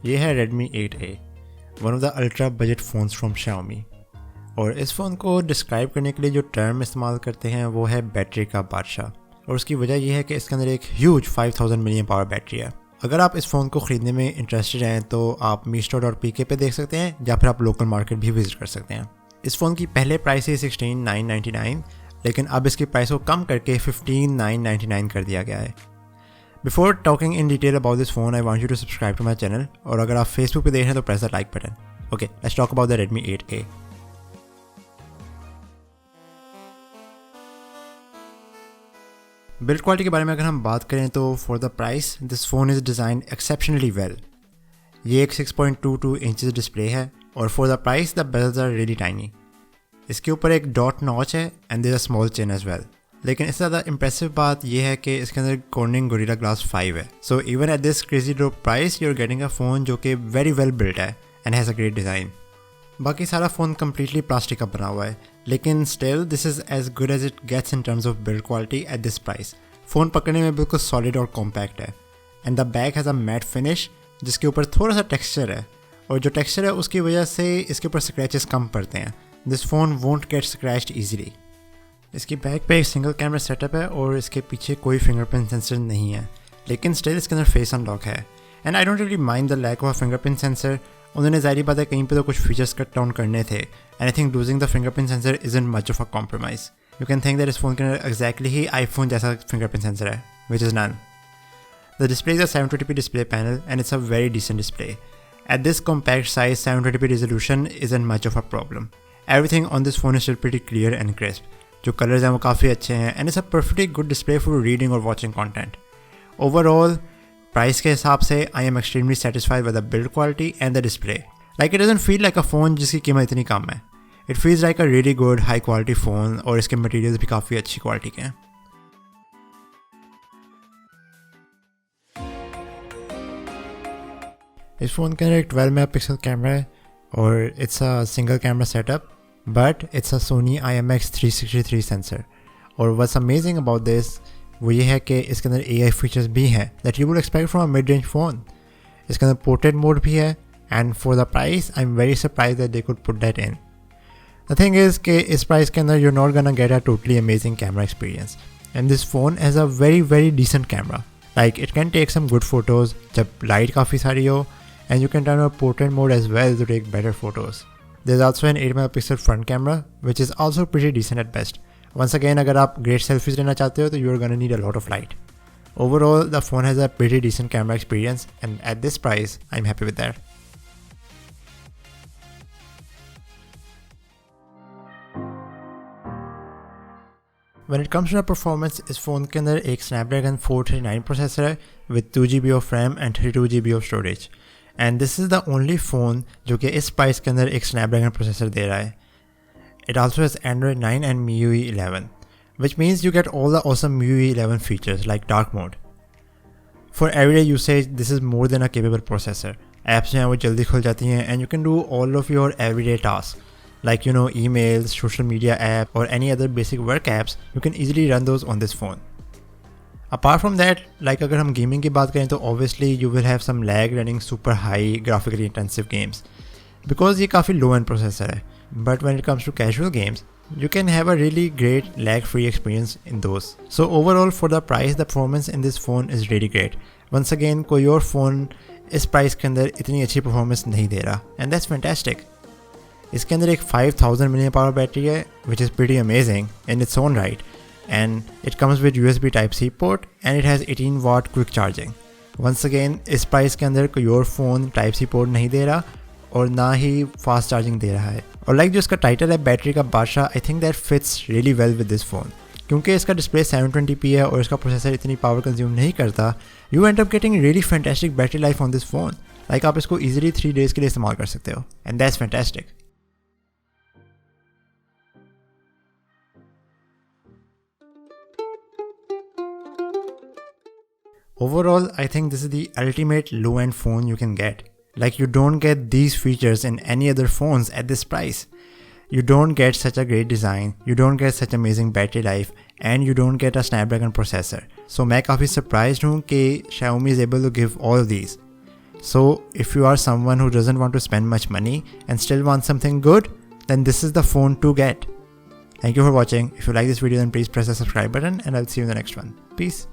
ये है Redmi 8A, one of the ultra budget phones from Xiaomi। और इस फ़ोन को डिस्क्राइब करने के लिए जो टर्म इस्तेमाल करते हैं वो है बैटरी का बादशाह। और उसकी वजह यह है कि इसके अंदर एक ह्यूज 5000 मिलियन पावर बैटरी है। अगर आप इस फ़ोन को ख़रीदने में इंटरेस्टेड हैं तो आप मीस्टो.pk पे देख सकते हैं या फिर आप लोकल मार्केट भी विजिट कर सकते हैं। इस फ़ोन की पहले प्राइस है 16,999, लेकिन अब इसकी प्राइस को कम करके 15,999 कर दिया गया है। Before talking in detail about this phone, I want you to subscribe to my channel. और अगर आप Facebook पे देख रहे हैं तो press the like button. Okay, let's talk about the Redmi 8A. Build quality के बारे में अगर हम बात करें तो for the price, this phone is designed exceptionally well. ये एक 6.22 inches डिस्प्ले है और for the price the bezels are really tiny. इसके ऊपर एक डॉट नॉच है and there is a small chin as well. लेकिन इससे ज़्यादा इम्प्रेसिव बात यह है कि इसके अंदर कॉर्निंग गोरिल्ला ग्लास 5 है। So even at this crazy low price you are getting a phone जो कि वेरी वेल बिल्ट है and has a great design. बाकी सारा फ़ोन कम्प्लीटली प्लास्टिक का बना हुआ है, लेकिन still this is as good as it gets in terms of build quality at this price. Phone पकड़ने में बिल्कुल सॉलिड और कॉम्पैक्ट है and the back has a matte finish जिसके ऊपर थोड़ा सा टेक्सचर है, और जो टेक्सचर है उसकी वजह से इसके ऊपर स्क्रैचेस कम पड़ते हैं। This phone won't get scratched easily. इसकी बैक पे एक सिंगल कैमरा सेटअप है और इसके पीछे कोई फिंगरप्रिंट सेंसर नहीं है, लेकिन स्टिल इसके अंदर फेस अनलॉक है and I don't really mind the lack of fingerprint sensor. उन्होंने ज़ाहिर बात है कहीं पे तो कुछ फीचर्स कट डाउन करने थे and I think losing the fingerprint sensor isn't much of a compromise. You can think that इस फोन के अंदर एक्जैक्टली ही आईफोन जैसा फिंगरप्रिंट सेंसर है, which is none. The display is a 720p display panel and it's a very decent display. At this compact size 720p resolution isn't much of a problem. Everything on this phone is still pretty clear and crisp. जो colours हैं वो काफ़ी अच्छे हैं and it's a perfectly good display for reading और watching content. Overall price के हिसाब से I am extremely satisfied with the build quality and the display. Like it doesn't feel like a phone जिसकी कीमत इतनी कम है। It feels like a really good high quality phone और इसके materials भी काफ़ी अच्छी क्वालिटी के हैं। इस फ़ोन के अंदर एक 12 मेगापिक्सल कैमरा है और it's a single camera setup, but it's a Sony IMX363 sensor. और what's amazing about this वो ये है कि इसके अंदर AI features भी हैं that you would expect from a mid-range phone. इसके अंदर portrait mode भी है and for the price I'm very surprised that they could put that in. The thing is कि इस price के अंदर you're not gonna get a totally amazing camera experience and this phone has a very decent camera. Like it can take some good photos जब light काफ़ी सारी हो and you can turn on portrait mode as well to take better photos. There's also an 8 megapixel front camera which is also pretty decent at best. Once again अगर आप great selfies लेना चाहते हो तो you're gonna need a lot of light. Overall the phone has a pretty decent camera experience and at this price I'm happy with that. When it comes to the performance, इस phone के अंदर एक Snapdragon 439 processor है with 2GB of RAM and 32GB of storage. And this is the only phone जो कि इस price के अंदर एक स्नैपड्रैगन प्रोसेसर दे रहा है। It also has Android 9 and MIUI 11, which means you get all the awesome MIUI 11 features like dark mode. For everyday usage, this is more than a capable processor. Apps जो हैं वो जल्दी खुल जाती हैं and you can do all of your everyday tasks like emails, social media app or any other basic work apps. You can easily run those on this phone. Apart from that, like अगर हम gaming की बात करें तो obviously you will have some lag running super high graphically intensive games because ये काफ़ी low end processor है. But when it comes to casual games, you can have a really great lag free experience in those. So overall for the price, the performance in this phone is really great. Once again कोई और phone इस price के अंदर इतनी अच्छी performance नहीं दे रहा and that's fantastic. इसके अंदर एक 5000 mAh पावर बैटरी है which is pretty amazing in its own right. And it comes with USB Type-C port and it has 18 watt quick charging. Once again इस प्राइस के अंदर कोई और फ़ोन Type-C पोर्ट नहीं दे रहा और ना ही फास्ट चार्जिंग दे रहा है। और लाइक जो इसका टाइटल है बैटरी का बादशाह, I think that fits really well with this phone क्योंकि इसका डिस्प्ले 720p है और इसका प्रोसेसर इतनी पावर कंज्यूम नहीं करता। You and up getting really fantastic battery life on this phone. Like आप इसको ईजिली 3 days के लिए इस्तेमाल कर सकते हो and that's fantastic. Overall, I think this is the ultimate low-end phone you can get. Like you don't get these features in any other phones at this price. You don't get such a great design, you don't get such amazing battery life, and you don't get a Snapdragon processor. So मैं काफ़ी surprised हूँ कि Xiaomi is able to give all of these. So if you are someone who doesn't want to spend much money and still wants something good, then this is the phone to get. Thank you for watching. If you like this video, then please press the subscribe button and I'll see you in the next one. Peace.